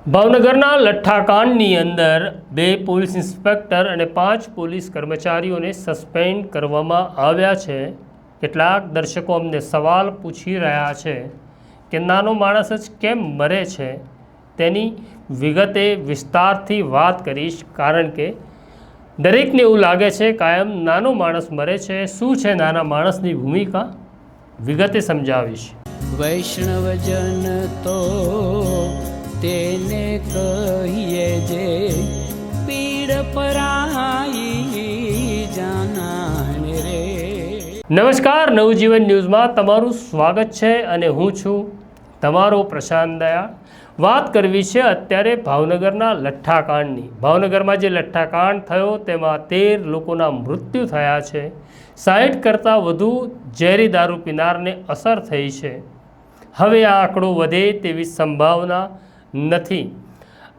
ભાવનગરના લઠ્ઠાકાંડની અંદર 2 police inspector અને 5 પોલીસ કર્મચારીઓને સસ્પેન્ડ કરવામાં આવ્યા છે। કેટલાક દર્શકો અમને સવાલ પૂછી રહ્યા છે કે નાનો માણસ જ કેમ મરે છે, તેની વિગતે વિસ્તારથી વાત કરીશ, કારણ કે દરેકને એવું લાગે છે કાયમ નાનો માણસ મરે છે। શું છે નાના માણસની ભૂમિકા, વિગતે સમજાવીશ। વૈષ્ણવજન તો તેને કહીએ જે પીડ પરાઈ જાનાને રે। નમસ્કાર, નવજીવન ન્યૂઝમાં તમારું સ્વાગત છે અને હું છું તમારો પ્રશાંત દયાળ। વાત કરવી છે અત્યારે ભાવનગરના લઠ્ઠાકાંડની। ભાવનગરમાં જે લઠ્ઠાકાંડ થયો તેમાં 13 લોકોના મૃત્યુ થયા છે। 60 કરતાં વધુ ઝેરી દારૂ પીનારને અસર થઈ છે। હવે આ આંકડો વધે તેવી સંભાવના નથી।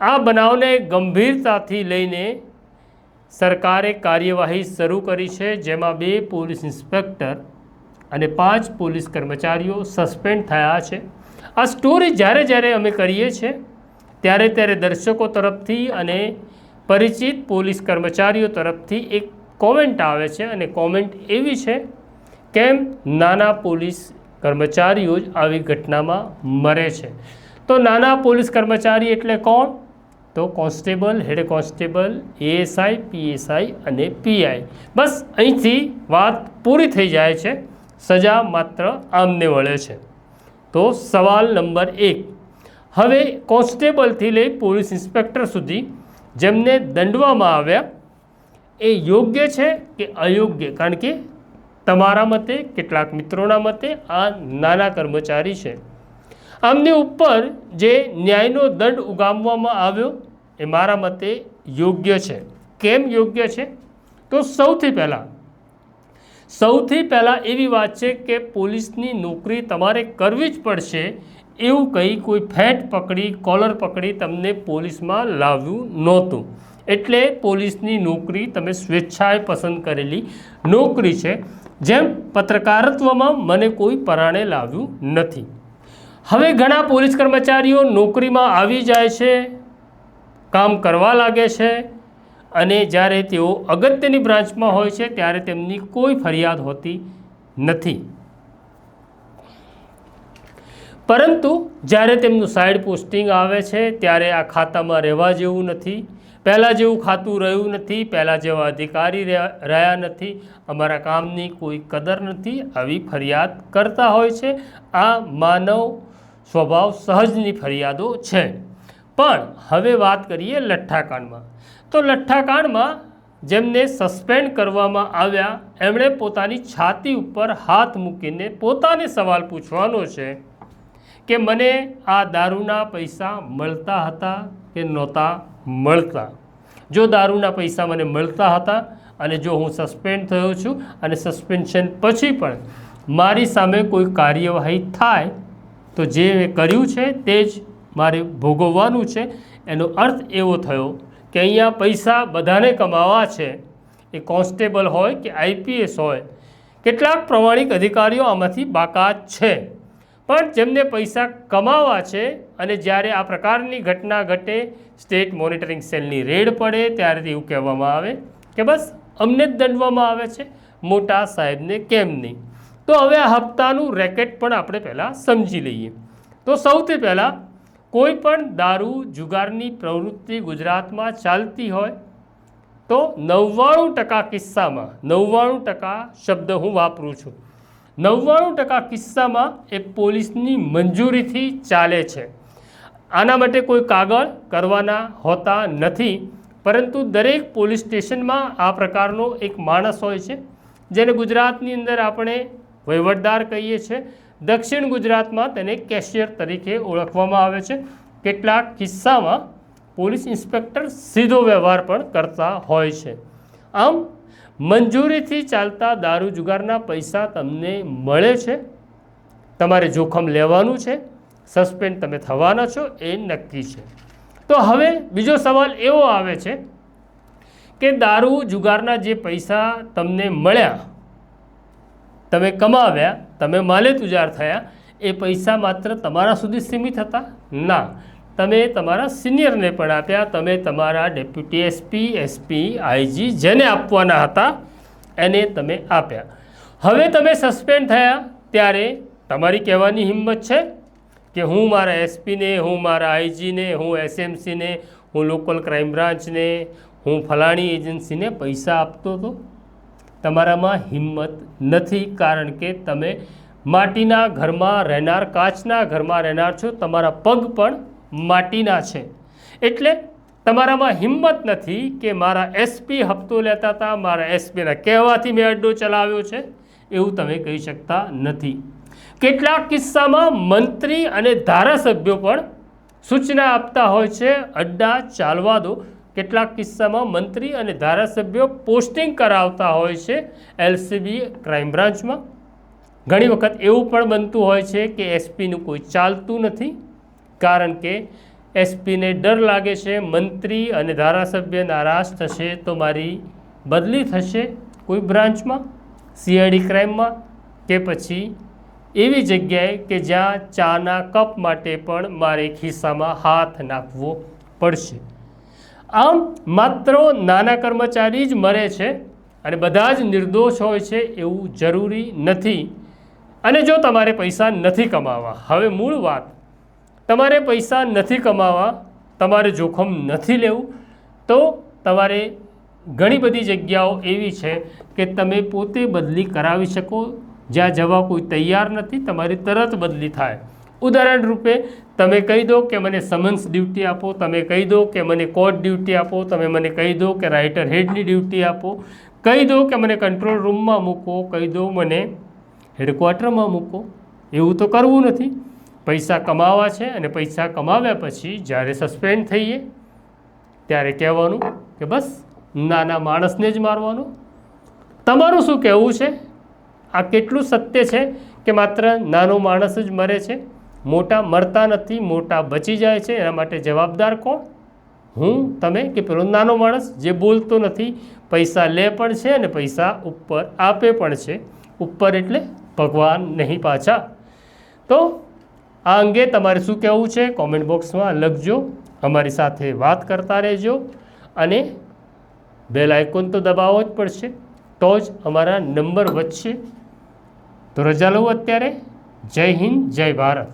આ બનાવને ગંભીરતાથી લઈને સરકારે કાર્યવાહી શરૂ કરી છે, જેમાં 2 પોલીસ ઇન્સ્પેક્ટર અને 5 પોલીસ કર્મચારીઓ સસ્પેન્ડ થયા છે। આ સ્ટોરી જ્યારે અમે કરીએ છીએ ત્યારે દર્શકો તરફથી અને પરિચિત પોલીસ કર્મચારીઓ તરફથી એક કોમેન્ટ આવે છે, અને કોમેન્ટ એવી છે, કેમ નાના પોલીસ કર્મચારીઓ જ આવી ઘટનામાં મરે છે। તો નાના પોલીસ કર્મચારી એટલે કોણ? તો constable, head constable, ASI, PSI અને પીઆઈ। બસ અહીંથી વાત પૂરી થઈ જાય છે, સજા માત્ર આમને વળે છે। તો સવાલ નંબર 1, હવે કોન્સ્ટેબલથી લઈ પોલીસ ઇન્સ્પેક્ટર સુધી જેમને દંડવામાં આવ્યા એ યોગ્ય છે કે અયોગ્ય? કારણ કે તમારા મતે, કેટલાક મિત્રોના મતે આ નાના કર્મચારી છે। આમની ઉપર જે ન્યાયનો દંડ ઉગામવામાં આવ્યો એ મારા મતે યોગ્ય છે। કેમ યોગ્ય છે? તો સૌથી પહેલાં એવી વાત છે કે પોલીસની નોકરી તમારે કરવી જ પડશે એવું કંઈ કોઈ ફેંટ પકડી, કોલર પકડી તમને પોલીસમાં લાવ્યું નહોતું। એટલે પોલીસની નોકરી તમે સ્વેચ્છાએ પસંદ કરેલી નોકરી છે। જેમ પત્રકારત્વમાં મને કોઈ પરાણે લાવ્યું નથી। હવે ઘણા પોલીસ કર્મચારીઓ નોકરીમાં આવી જાય છે, કામ કરવા લાગે છે, અને જ્યારે તેઓ અગત્યની બ્રાન્ચમાં હોય છે ત્યારે તેમની કોઈ ફરિયાદ હોતી નથી। પરંતુ જ્યારે તેમનું સાઈડ પોસ્ટિંગ આવે છે ત્યારે આ ખાતામાં રહેવા જેવું નથી, પહેલાં જેવું ખાતું રહ્યું નથી, પહેલાં જેવા અધિકારી રહ્યા નથી, અમારા કામની કોઈ કદર નથી, આવી ફરિયાદ કરતા હોય છે। આ માનવ સ્વભાવ સહજની ફરિયાદો છે। પણ હવે વાત કરીએ લઠ્ઠાકાંડમાં। તો લઠ્ઠાકાંડમાં જેમને સસ્પેન્ડ કરવામાં આવ્યા એમણે પોતાની છાતી ઉપર હાથ મૂકીને પોતાને સવાલ પૂછવાનો છે કે મને આ દારૂના પૈસા મળતા હતા કે નહોતા મળતા? જો દારૂના પૈસા મને મળતા હતા અને જો હું સસ્પેન્ડ થયો છું અને સસ્પેન્શન પછી પણ મારી સામે કોઈ કાર્યવાહી થાય તો જે મેં કર્યું છે તે જ મારે ભોગવવાનું છે। એનો અર્થ એવો થયો કે અહીંયા પૈસા બધાને કમાવા છે, એ કોન્સ્ટેબલ હોય કે આઈપીએસ હોય, કેટલાક પ્રમાણિક અધિકારીઓ આમાંથી બાકાત છે, પણ જેમને પૈસા કમાવા છે અને જ્યારે આ પ્રકારની ઘટના ઘટે, સ્ટેટ મોનિટરિંગ સેલની રેડ પડે ત્યારે એવું કહેવામાં આવે કે બસ અમને જ દંડવામાં આવે છે, મોટા સાહેબને કેમ નહીં? તો હવે આ હપ્તાનું રેકેટ પણ આપણે પહેલાં સમજી લઈએ। તો સૌથી પહેલાં કોઈ પણ દારૂ જુગારની પ્રવૃત્તિ ગુજરાતમાં ચાલતી હોય તો 99% કિસ્સામાં, 99% શબ્દ હું વાપરું છું, 99% કિસ્સામાં એ પોલીસની મંજૂરીથી ચાલે છે। આના માટે કોઈ કાગળ કરવાના હોતા નથી, પરંતુ દરેક પોલીસ સ્ટેશનમાં આ પ્રકારનો એક માણસ હોય છે, જેને ગુજરાતની અંદર આપણે વહીવટદાર કહીએ છીએ, દક્ષિણ ગુજરાતમાં તેને કેશિયર તરીકે ઓળખવામાં આવે છે। કેટલાક કિસ્સામાં પોલીસ ઇન્સ્પેક્ટર સીધો વ્યવહાર પણ કરતા હોય છે। આમ મંજૂરીથી ચાલતા દારૂ જુગારના પૈસા તમને મળે છે, તમારે જોખમ લેવાનું છે, સસ્પેન્ડ તમે થવાના છો એ નક્કી છે। તો હવે બીજો સવાલ એવો આવે છે કે દારૂ જુગારના જે પૈસા તમને મળ્યા, તમે કમાવ્યા, તમે માલેતુજાર થયા, એ પૈસા માત્ર તમારા સુધી સીમિત હતા? ના, તમે તમારા સિનિયરને પણ આપ્યા, તમે તમારા ડેપ્યુટી એસપી, એસપી, આઈજી જેને આપવાના હતા એને તમે આપ્યા. હવે તમે સસ્પેન્ડ થયા ત્યારે તમારી કહેવાની હિંમત છે કે હું મારા એસપીને, હું મારા આઈજીને, હું એસએમસીને, હું લોકલ ક્રાઇમ બ્રાન્ચને, હું ફલાણી એજન્સીને પૈસા આપતો હતો? તમારામાં હિંમત નથી, કારણ કે તમે માટીના ઘરમાં રહેનાર, કાચના ઘરમાં રહેનાર છો. તમારા પગ પણ માટીના છે. એટલે તમારામાં હિંમત નથી કે મારા એસપી હપ્તો લેતા હતા, મારા એસપીના કહેવાથી મેં અડ્ડો ચલાવ્યો છે, એવું તમે કહી શકતા નથી. કેટલાક કિસ્સામાં મંત્રી અને ધારાસભ્યો પણ સૂચના આપતા હોય છે અડ્ડા ચાલવા દો. કેટલાક કિસ્સામાં મંત્રી અને ધારાસભ્યો પોસ્ટિંગ કરાવતા હોય છે એલસીબી, ક્રાઇમ બ્રાન્ચમાં. ઘણી વખત એવું પણ બનતું હોય છે કે એસપીનું કોઈ ચાલતું નથી, કારણ કે એસપીને ડર લાગે છે મંત્રી અને ધારાસભ્ય નારાજ થશે તો મારી બદલી થશે કોઈ બ્રાન્ચમાં, સીઆઈડી ક્રાઇમમાં, કે પછી એવી જગ્યાએ કે જ્યાં ચાના કપ માટે પણ મારે ખિસ્સામાં હાથ નાખવો પડશે. આમ માત્ર નાના કર્મચારી જ મરે છે અને બધા જ નિર્દોષ હોય છે એવું જરૂરી નથી. અને જો તમારે પૈસા નથી કમાવા, હવે મૂળ વાત, તમારે પૈસા નથી કમાવા, તમારે જોખમ નથી લેવું, તો તમારે ઘણી બધી જગ્યાઓ એવી છે કે તમે પોતે બદલી કરાવી શકો. જ્યાં જવા કોઈ તૈયાર નથી, તમારી તરત બદલી થાય. ઉદાહરણ રૂપે તમે કહી દો કે મને સમન્સ ડ્યુટી આપો, તમે કહી દો કે મને કોર્ટ ડ્યુટી આપો, તમે મને કહી દો કે રાઇટર હેડની ડ્યુટી આપો, કહી દો કે મને કંટ્રોલ રૂમમાં મૂકો, કહી દો મને હેડક્વાર્ટરમાં મૂકો. એવું તો કરવું નથી. પૈસા કમાવા છે અને પૈસા કમાવ્યા પછી જ્યારે સસ્પેન્ડ થઈએ ત્યારે કહેવાનું કે બસ નાના માણસને જ મારવાનો. તમારું શું કહેવું છે? આ કેટલું સત્ય છે કે માત્ર નાનો માણસ જ મરે છે, મોટા મરતા નથી, મોટા બચી જાય છે? એના માટે જવાબદાર કોણ? હું, તમે, કે પેલો નાનો માણસ જે બોલતો નથી, પૈસા લે પણ છે અને પૈસા ઉપર આપે પણ છે? ઉપર એટલે ભગવાન નહીં પાછા. તો આ અંગે તમારે શું કહેવું છે કોમેન્ટ બોક્સમાં લખજો. અમારી સાથે વાત કરતા રહેજો અને બેલ આઇકોન તો દબાવવો જ પડશે, તો જ અમારા નંબર વધશે. તો રજા લઉં અત્યારે. જય હિન્દ, જય ભારત.